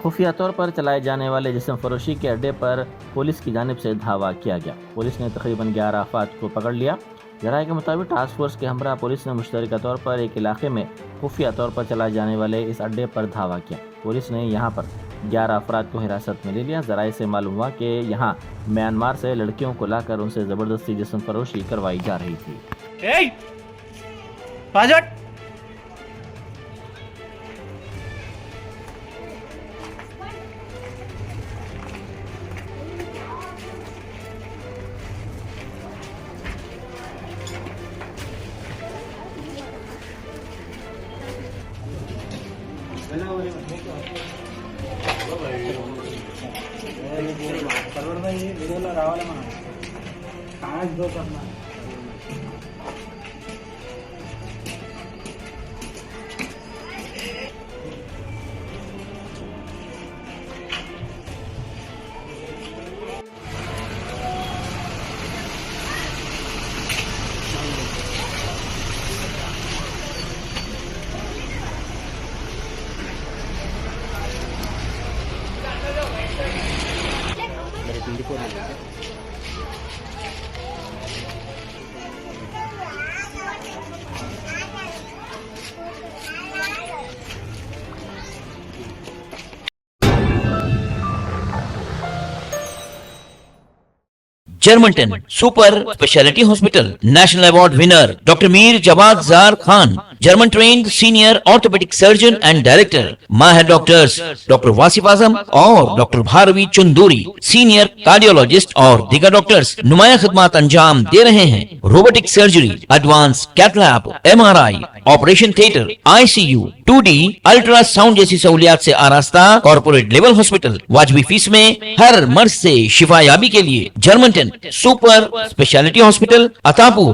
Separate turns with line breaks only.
खुफिया तौर पर चलाए जाने वाले जिस्म फरोशी के अड्डे पर पुलिस की जानिब से धावा किया गया। पुलिस ने तकरीबन 11 अफराद को पकड़ लिया। जराये के मुताबिक टास्क फोर्स के हमरा पुलिस ने मुश्तरका तौर पर एक इलाके में खुफिया तौर पर चलाए जाने वाले इस अड्डे पर धावा किया। पुलिस ने यहाँ पर 11 अफराद को हिरासत में ले लिया। जराये से मालूम हुआ कि यहाँ म्यांमार से लड़कियों को लाकर उनसे ज़बरदस्ती जिस्म फरोशी करवाई जा रही थी।
రావాలి మనం కాజ్ దో करना
Germantown Super Speciality Hospital National Award winner Dr. Mir Jawad Zar Khan, German trained senior orthopedic surgeon and director, Mahir doctors Dr. Wasif Azam और Dr. Bharvi Chunduri, senior cardiologist और दीगर डॉक्टर्स नुमाया खिदमत अंजाम दे रहे हैं। Robotic surgery, advance cath lab, MRI, operation theatre, ICU, 2D ultrasound जैसी सहूलियात से आरास्ता कॉर्पोरेट लेवल हॉस्पिटल। वाजबी फीस में हर मर्ज से शिफायाबी के लिए Germanten super speciality hospital, Attapur.